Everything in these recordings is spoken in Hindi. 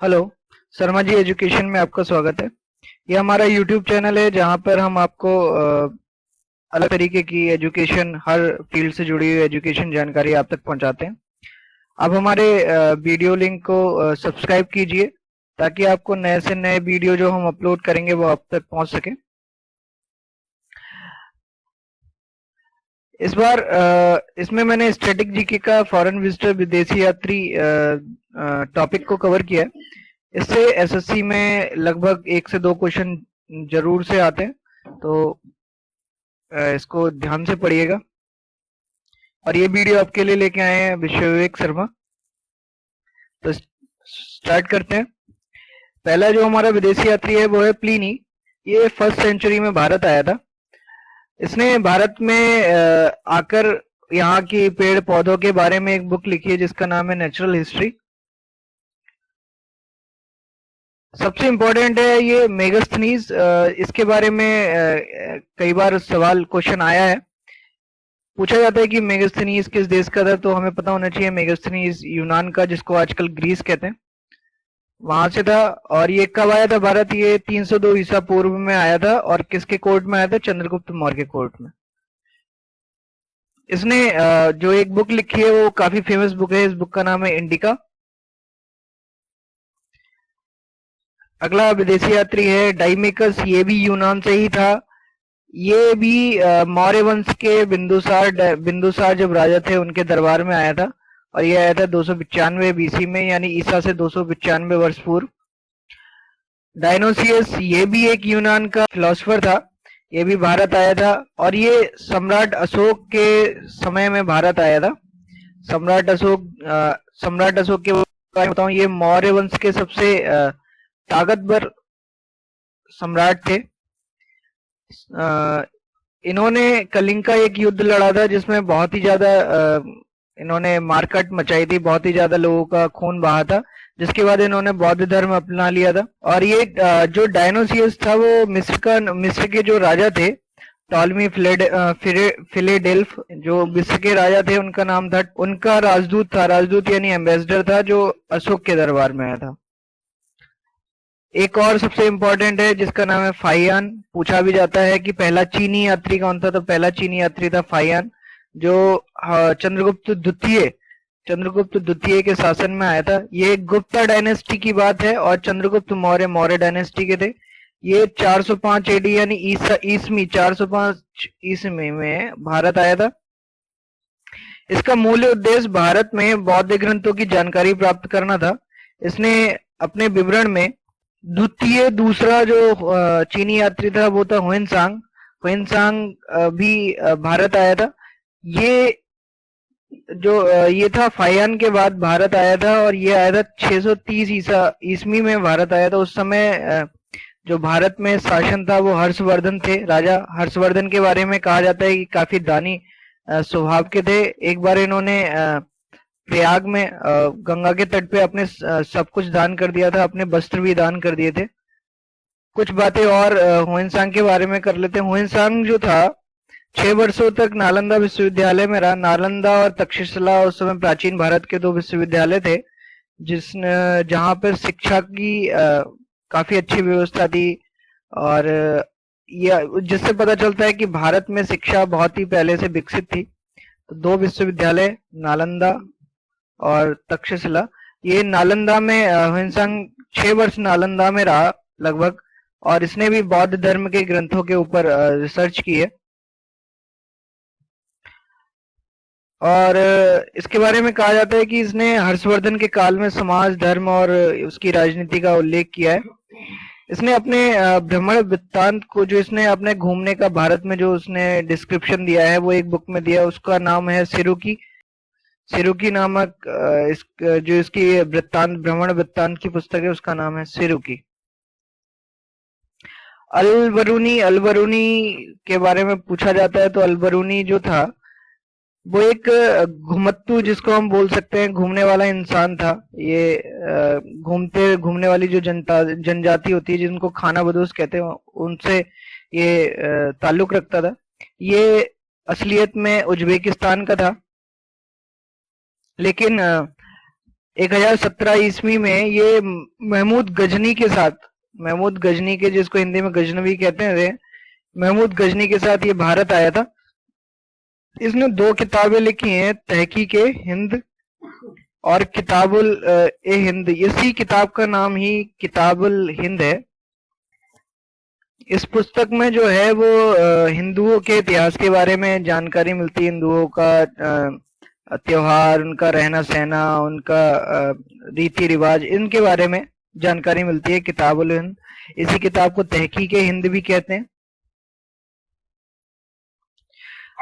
हेलो। शर्मा जी एजुकेशन में आपका स्वागत है। ये हमारा यूट्यूब चैनल है जहाँ पर हम आपको अलग तरीके की एजुकेशन, हर फील्ड से जुड़ी हुई एजुकेशन जानकारी आप तक पहुँचाते हैं। आप हमारे वीडियो लिंक को सब्सक्राइब कीजिए ताकि आपको नए से नए वीडियो जो हम अपलोड करेंगे वो आप तक पहुँच सके। इस बार इसमें मैंने स्टैटिक जीके का फॉरेन विजिटर विदेशी यात्री टॉपिक को कवर किया है। इससे एसएससी में लगभग 1 से 2 क्वेश्चन जरूर से आते हैं, तो इसको ध्यान से पढ़िएगा। और ये वीडियो आपके लिए लेके आए हैं विश्व विवेक शर्मा। तो स्टार्ट करते हैं। पहला जो हमारा विदेशी यात्री है वो है प्लिनी। ये 1st सेंचुरी में भारत आया था। इसने भारत में आकर यहाँ की पेड़ पौधों के बारे में एक बुक लिखी है जिसका नाम है नेचुरल हिस्ट्री। सबसे इम्पोर्टेंट है ये मेगास्थनीज। इसके बारे में कई बार सवाल क्वेश्चन आया है। पूछा जाता है कि मेगास्थनीज किस देश का था, तो हमें पता होना चाहिए मेगास्थनीज यूनान का, जिसको आजकल ग्रीस कहते हैं, वहां से था। और ये कब आया था भारत? ये 302 ईसा पूर्व में आया था। और किसके कोर्ट में आया था? चंद्रगुप्त मौर्य के कोर्ट में। इसने जो एक बुक लिखी है वो काफी फेमस बुक है। इस बुक का नाम है इंडिका। अगला विदेशी यात्री है डाइमेकस। ये भी यूनान से ही था। ये भी मौर्य वंश के बिंदुसार जब राजा थे उनके दरबार में आया था। और ये आया था 295 बीसी में, यानी ईसा से 295 वर्ष पूर्व। डायनोसियस ये भी एक यूनान का फिलोसफर था। ये भी भारत आया था और ये सम्राट अशोक के समय में भारत आया था। सम्राट अशोक के बारे में बताऊं, ये मौर्य वंश के सबसे ताकतवर सम्राट थे। इन्होंने कलिंग का एक युद्ध लड़ा था जिसमें बहुत ही ज्यादा इन्होंने मारकाट मचाई थी, बहुत ही ज्यादा लोगों का खून बहा था, जिसके बाद इन्होंने बौद्ध धर्म अपना लिया था। और ये जो डायनोसियस था वो मिस्र के जो राजा थे, टॉलमी फिलेडेल्फ, जो मिस्र के राजा थे, उनका नाम था, उनका राजदूत था। राजदूत यानी एम्बेसडर था, जो अशोक के दरबार में आया था। एक और सबसे इंपॉर्टेंट है जिसका नाम है फाइयान। पूछा भी जाता है कि पहला चीनी यात्री कौन था, तो पहला चीनी यात्री था फाइयान, जो चंद्रगुप्त द्वितीय के शासन में आया था। ये गुप्ता डायनेस्टी की बात है और चंद्रगुप्त मौर्य डायनेस्टी के थे। ये 405 एडी यानी ईसवी 405 ईस्वी में भारत आया था। इसका मूल उद्देश्य भारत में बौद्ध ग्रंथों की जानकारी प्राप्त करना था। इसने अपने विवरण में दूसरा जो चीनी यात्री था वो था हुएनसांग भी भारत आया था। ये था फाइयान के बाद भारत आया था और ये आया था 630 ईस्वी में भारत आया था। उस समय जो भारत में शासन था वो हर्षवर्धन थे। राजा हर्षवर्धन के बारे में कहा जाता है कि काफी दानी स्वभाव के थे। एक बार इन्होंने प्रयाग में गंगा के तट पे अपने सब कुछ दान कर दिया था, अपने वस्त्र भी दान कर दिए थे। कुछ बातें और हुएनसांग के बारे में कर लेते हैं। हुएनसांग जो था 6 वर्षों तक नालंदा विश्वविद्यालय में रहा। नालंदा और तक्षशिला उस समय प्राचीन भारत के 2 विश्वविद्यालय थे जहां पर शिक्षा की काफी अच्छी व्यवस्था थी। और जिससे पता चलता है कि भारत में शिक्षा बहुत ही पहले से विकसित थी। तो 2 विश्वविद्यालय, नालंदा और तक्षशिला। ये नालंदा में हुएनसांग 6 वर्ष नालंदा में रहा लगभग, और इसने भी बौद्ध धर्म के ग्रंथों के ऊपर रिसर्च की है। और इसके बारे में कहा जाता है कि इसने हर्षवर्धन के काल में समाज, धर्म और उसकी राजनीति का उल्लेख किया है। इसने अपने भ्रमण वृत्तांत को, जो इसने अपने घूमने का भारत में जो उसने डिस्क्रिप्शन दिया है, वो एक बुक में दिया है। उसका नाम है सिरुकी नामक जो इसकी भ्रमण वृत्तांत की पुस्तक है उसका नाम है सिरुकी। अलबरूनी के बारे में पूछा जाता है, तो अलबरूनी जो था वो एक घुमत्तू, जिसको हम बोल सकते हैं घूमने वाला इंसान था। ये घूमने वाली जो जनजाति होती है, जिनको खाना बदोश कहते हैं, उनसे ये ताल्लुक रखता था। ये असलियत में उज्बेकिस्तान का था, लेकिन 1017 ईस्वी में ये महमूद गजनी के साथ, महमूद गजनी के, जिसको हिंदी में गजनवी कहते हैं, महमूद गजनी के साथ ये भारत आया था। इसने 2 किताबें लिखी हैं, तहकीक ए हिंद और किताबुल ए हिंद। इसी किताब का नाम ही किताबुल हिंद है। इस पुस्तक में जो है वो हिंदुओं के इतिहास के बारे में जानकारी मिलती है, हिंदुओं का त्योहार, उनका रहना सहना, उनका रीति रिवाज, इनके बारे में जानकारी मिलती है किताबुल हिंद। इसी किताब को तहकीक ए हिंद भी कहते हैं।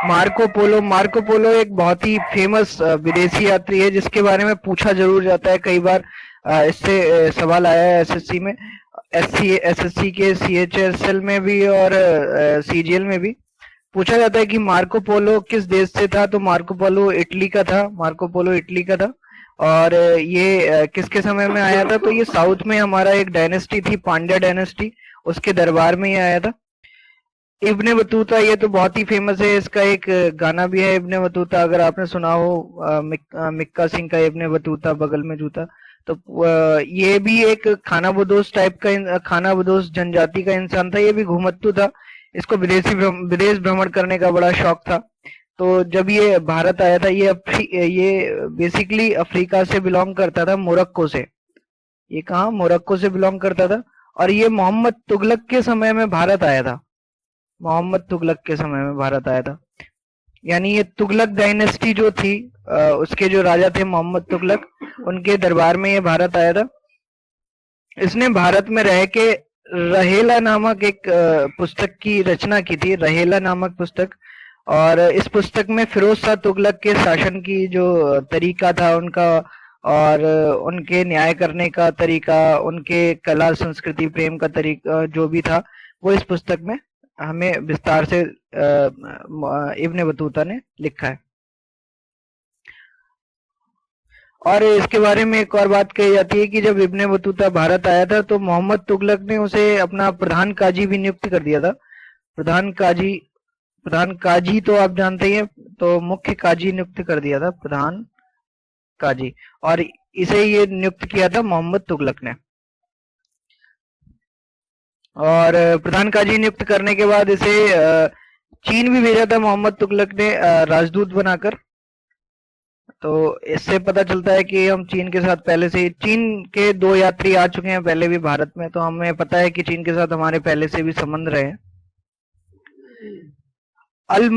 मार्को पोलो एक बहुत ही फेमस विदेशी यात्री है, जिसके बारे में पूछा जरूर जाता है कई बार। इससे सवाल आया है एसएससी में, एसएससी के सीएचएसएल में भी और सीजीएल में भी पूछा जाता है कि मार्को पोलो किस देश से था। तो मार्को पोलो इटली का था, मार्को पोलो इटली का था। और ये किसके समय में आया था? तो ये साउथ में हमारा एक डायनेस्टी थी, पांड्या डायनेस्टी, उसके दरबार में ये आया था। इब्ने बतूता, ये तो बहुत ही फेमस है, इसका एक गाना भी है इब्ने बतूता, अगर आपने सुना हो, मिक्का सिंह का इब्ने बतूता बगल में जूता। तो ये भी एक खानाबदोश टाइप का, खानाबदोश जनजाति का इंसान था। ये भी घुमत्तू था, इसको विदेश भ्रमण करने का बड़ा शौक था। तो जब ये भारत आया था, ये बेसिकली अफ्रीका से बिलोंग करता था, मोरक्को से। ये कहाँ? मोरक्को से बिलोंग करता था। और ये मोहम्मद तुगलक के समय में भारत आया था, मोहम्मद तुगलक के समय में भारत आया था। यानी ये तुगलक डायनेस्टी जो थी, उसके जो राजा थे मोहम्मद तुगलक, उनके दरबार में ये भारत आया था। इसने भारत में रह के रहेला नामक एक पुस्तक की रचना की थी, रहेला नामक पुस्तक। और इस पुस्तक में फिरोज शाह तुगलक के शासन की जो तरीका था उनका, और उनके न्याय करने का तरीका, उनके कला संस्कृति प्रेम का तरीका जो भी था, वो इस पुस्तक में हमें विस्तार से इब्ने बतूता ने लिखा है। और इसके बारे में एक और बात कही जाती है कि जब इब्ने बतूता भारत आया था तो मोहम्मद तुगलक ने उसे अपना प्रधान काजी भी नियुक्त कर दिया था। प्रधान काजी तो आप जानते ही हैं, तो मुख्य काजी नियुक्त कर दिया था, प्रधान काजी, और इसे ये नियुक्त किया था मोहम्मद तुगलक ने। और प्रधान काजी नियुक्त करने के बाद इसे चीन भी भेजा था मोहम्मद तुगलक ने, राजदूत बनाकर। तो इससे पता चलता है कि हम चीन के साथ पहले से, चीन के 2 यात्री आ चुके हैं पहले भी भारत में, तो हमें पता है कि चीन के साथ हमारे पहले से भी संबंध रहे हैं। अल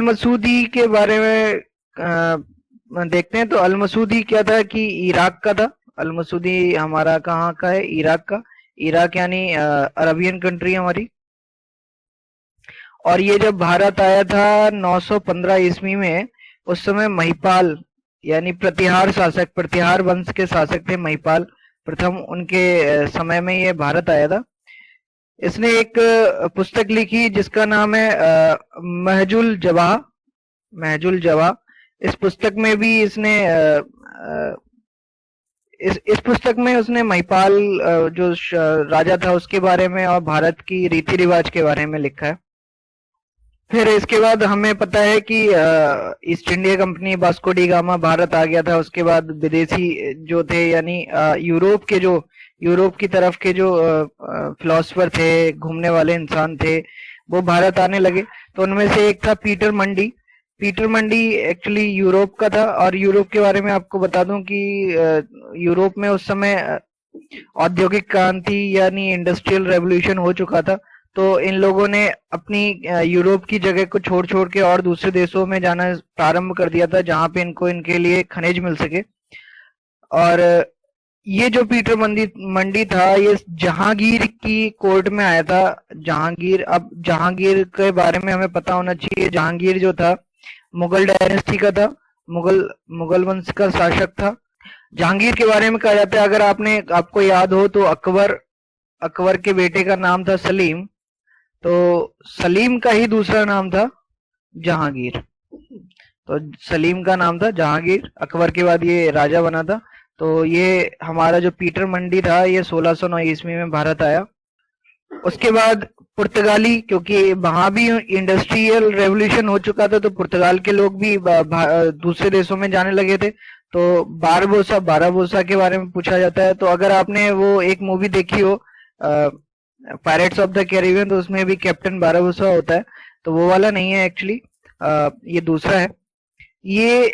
मसूदी के बारे में देखते हैं। तो अल मसूदी क्या था कि इराक का था। अल मसूदी हमारा कहाँ का है? इराक का। इराक यानी अरबियन कंट्री हमारी। और ये जब भारत आया था 915 ईस्वी में, उस समय महिपाल यानी प्रतिहार शासक, प्रतिहार वंश के शासक थे महिपाल प्रथम, उनके समय में ये भारत आया था। इसने एक पुस्तक लिखी जिसका नाम है महजुल जवाह, महजुल जवाह। इस पुस्तक में भी इसने इस पुस्तक में उसने महिपाल जो राजा था उसके बारे में और भारत की रीति रिवाज के बारे में लिखा है। फिर इसके बाद हमें पता है कि East India Company, Vasco da Gama Bharat आ गया था। उसके बाद विदेशी जो थे, यानी यूरोप की तरफ के जो फिलोसफर थे, घूमने वाले इंसान थे, वो भारत आने लगे। तो उनमें से एक था पीटर मंडी। पीटर मंडी एक्चुअली यूरोप का था। और यूरोप के बारे में आपको बता दूं कि यूरोप में उस समय औद्योगिक क्रांति यानी इंडस्ट्रियल रेवोल्यूशन हो चुका था। तो इन लोगों ने अपनी यूरोप की जगह को छोड़ के और दूसरे देशों में जाना प्रारंभ कर दिया था, जहां पे इनके लिए खनिज मिल सके। और ये जो पीटर मंडी था, ये जहांगीर की कोर्ट में आया था। जहांगीर, अब जहांगीर के बारे में हमें पता होना चाहिए। जहांगीर जो था मुगल डायनेस्टी का था, मुगल वंश का शासक था। जहांगीर के बारे में कहा जाता है, अगर आपको याद हो तो अकबर के बेटे का नाम था सलीम, तो सलीम का ही दूसरा नाम था जहांगीर। तो सलीम का नाम था जहांगीर, अकबर के बाद ये राजा बना था। तो ये हमारा जो पीटर मंडी था, ये 1609 ईस्वी में भारत आया। उसके बाद पुर्तगाली, क्योंकि वहां भी इंडस्ट्रियल रेवोल्यूशन हो चुका था, तो पुर्तगाल के लोग भी दूसरे देशों में जाने लगे थे। तो बारबोसा बाराबोसा के बारे में पूछा जाता है। तो अगर आपने वो एक मूवी देखी हो पायरेट्स ऑफ द कैरिबियन, तो उसमें भी कैप्टन बाराबोसा होता है, तो वो वाला नहीं है एक्चुअली, ये दूसरा है। ये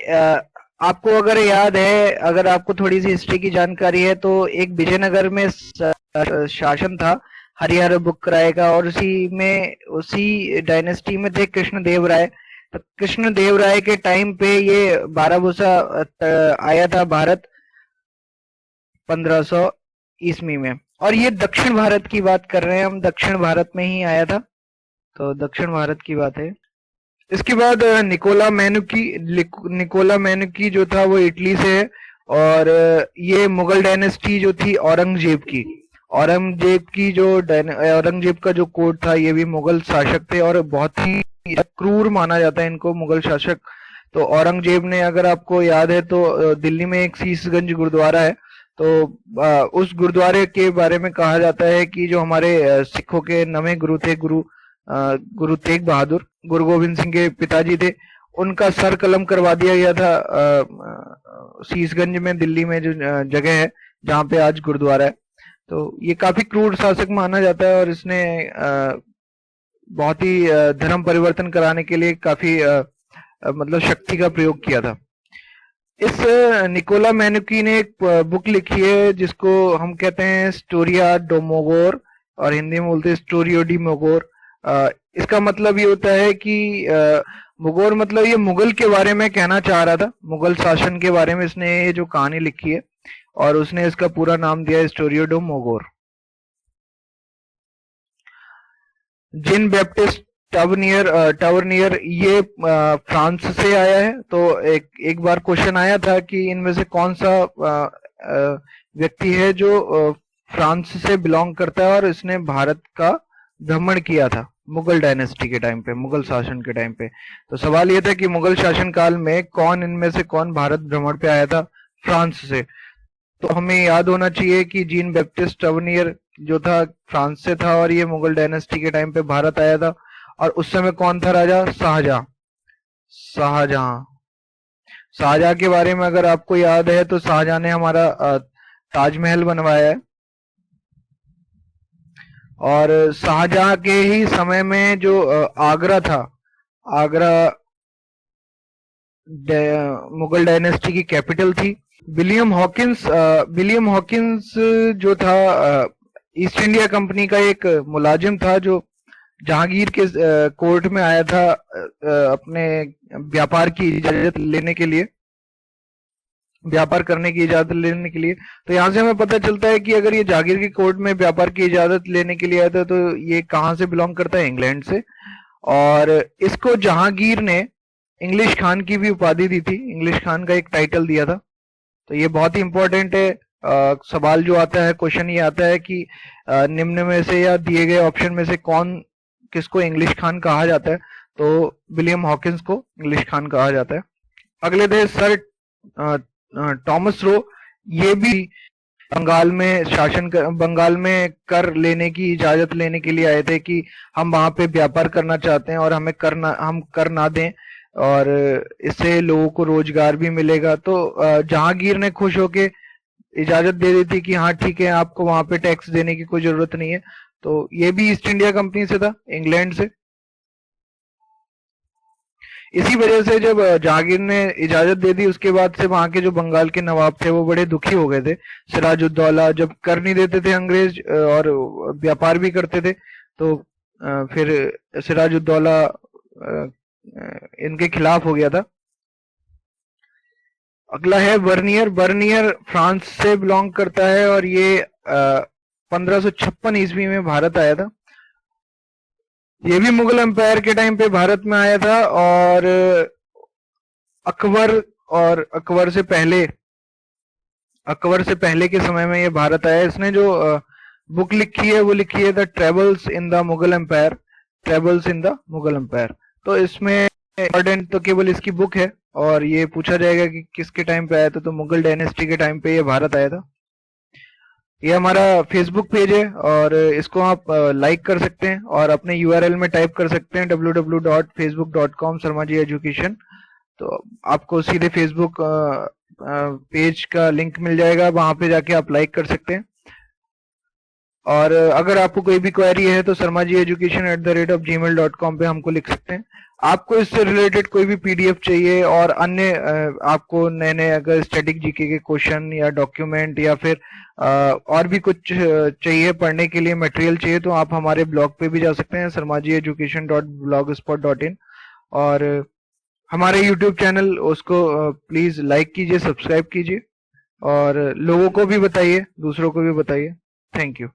आपको अगर याद है, अगर आपको थोड़ी सी हिस्ट्री की जानकारी है, तो एक विजयनगर में शासन था हरिहर बुक्क राय का, और उसी डायनेस्टी में थे कृष्णदेव राय। तो कृष्णदेव राय के टाइम पे ये बाराबोसा आया था भारत 1500 ईस्वी में। और ये दक्षिण भारत की बात कर रहे हैं हम, दक्षिण भारत में ही आया था, तो दक्षिण भारत की बात है। इसके बाद निकोला मैनुकी जो था वो इटली से है, और ये मुगल डायनेस्टी जो थी औरंगजेब का जो कोर्ट था, ये भी मुगल शासक थे और बहुत ही क्रूर माना जाता है इनको, मुगल शासक। तो औरंगजेब ने, अगर आपको याद है तो दिल्ली में एक शीशगंज गुरुद्वारा है, तो उस गुरुद्वारे के बारे में कहा जाता है कि जो हमारे सिखों के नवे गुरु थे, गुरु तेग बहादुर, गुरु गोविंद सिंह के पिताजी थे, उनका सर कलम करवा दिया गया था शीशगंज में, दिल्ली में जो जगह है जहाँ पे आज गुरुद्वारा है। तो ये काफी क्रूर शासक माना जाता है, और इसने बहुत ही धर्म परिवर्तन कराने के लिए काफी मतलब शक्ति का प्रयोग किया था। इस निकोला मैनुकी ने एक बुक लिखी है जिसको हम कहते हैं स्टोरिया डो मोगोर, और हिंदी में बोलते हैं स्टोरियो डी मोगोर। इसका मतलब ये होता है कि मुगोर मतलब ये मुगल के बारे में कहना चाह रहा था, मुगल शासन के बारे में इसने ये जो कहानी लिखी है, और उसने इसका पूरा नाम दिया है स्टोरियो डो मोगोर। जिन बैप्टिस्ट टावरनियर ये फ्रांस से आया है। तो एक बार क्वेश्चन आया था कि इनमें से कौन सा व्यक्ति है जो फ्रांस से बिलोंग करता है और इसने भारत का भ्रमण किया था मुगल डायनेस्टी के टाइम पे, मुगल शासन के टाइम पे। तो सवाल ये था कि मुगल शासन काल में इनमें से कौन भारत भ्रमण पे आया था फ्रांस से। तो हमें याद होना चाहिए कि जीन बैप्टिस्ट टावरनियर जो था फ्रांस से था, और ये मुगल डायनेस्टी के टाइम पे भारत आया था। और उस समय कौन था राजा? शाहजहां के बारे में अगर आपको याद है तो शाहजहां ने हमारा ताजमहल बनवाया है, और शाहजहां के ही समय में जो आगरा था, आगरा मुगल डायनेस्टी की कैपिटल थी। विलियम हॉकिंस जो था ईस्ट इंडिया कंपनी का एक मुलाजिम था, जो जहांगीर के कोर्ट में आया था अपने व्यापार की इजाजत लेने के लिए, व्यापार करने की इजाजत लेने के लिए। तो यहाँ से हमें पता चलता है कि अगर ये जहांगीर की कोर्ट में व्यापार की इजाजत लेने के लिए आया था, तो ये कहाँ से बिलोंग करता है? इंग्लैंड से। और इसको जहांगीर ने इंग्लिश खान की भी उपाधि दी थी, इंग्लिश खान का एक टाइटल दिया था। तो ये बहुत ही इंपॉर्टेंट है। सवाल जो आता है, क्वेश्चन ये आता है कि निम्न में से या दिए गए ऑप्शन में से किसको इंग्लिश खान कहा जाता है? तो विलियम हॉकिंस को इंग्लिश खान कहा जाता है। अगले थे सर टॉमस रो। ये भी बंगाल में कर लेने की इजाजत लेने के लिए आए थे कि हम वहां पे व्यापार करना चाहते हैं और हम कर ना दें, और इससे लोगों को रोजगार भी मिलेगा। तो जहांगीर ने खुश होके इजाजत दे दी थी कि हाँ ठीक है, आपको वहां पे टैक्स देने की कोई जरूरत नहीं है। तो ये भी ईस्ट इंडिया कंपनी से था, इंग्लैंड से। इसी वजह से जब जहांगीर ने इजाजत दे दी, उसके बाद से वहां के जो बंगाल के नवाब थे वो बड़े दुखी हो गए थे। सिराजुद्दौला जब कर नहीं देते थे अंग्रेज, और व्यापार भी करते थे, तो फिर सिराजुद्दौला इनके खिलाफ हो गया था। अगला है बर्नियर फ्रांस से बिलोंग करता है, और ये 1556 ईस्वी में भारत आया था। ये भी मुगल एम्पायर के टाइम पे भारत में आया था, और अकबर से पहले के समय में ये भारत आया। इसने जो बुक लिखी है वो लिखी है the travels in the Mughal empire, तो इसमें इम्पोर्टेंट तो केवल इसकी बुक है, और ये पूछा जाएगा कि किसके टाइम पे आया था, तो मुगल डायनेस्टी के टाइम पे ये भारत आया था। ये हमारा फेसबुक पेज है, और इसको आप लाइक कर सकते हैं, और अपने यूआरएल में टाइप कर सकते हैं www.facebook.com शर्मा जी एजुकेशन। तो आपको सीधे फेसबुक पेज का लिंक मिल जाएगा, वहां पे जाके आप लाइक कर सकते हैं। और अगर आपको कोई भी क्वेरी है तो sarmaji@gmail.com पे हमको लिख सकते हैं। आपको इससे रिलेटेड कोई भी पीडीएफ चाहिए और अन्य आपको नए नए अगर स्टैटिक जीके के क्वेश्चन या डॉक्यूमेंट या फिर और भी कुछ चाहिए पढ़ने के लिए, मटेरियल चाहिए, तो आप हमारे ब्लॉग पे भी जा सकते हैं sarmajieducation.blogspot.in। और हमारे यूट्यूब चैनल उसको प्लीज लाइक कीजिए, सब्सक्राइब कीजिए और लोगों को भी बताइए, दूसरों को भी बताइए। Thank you.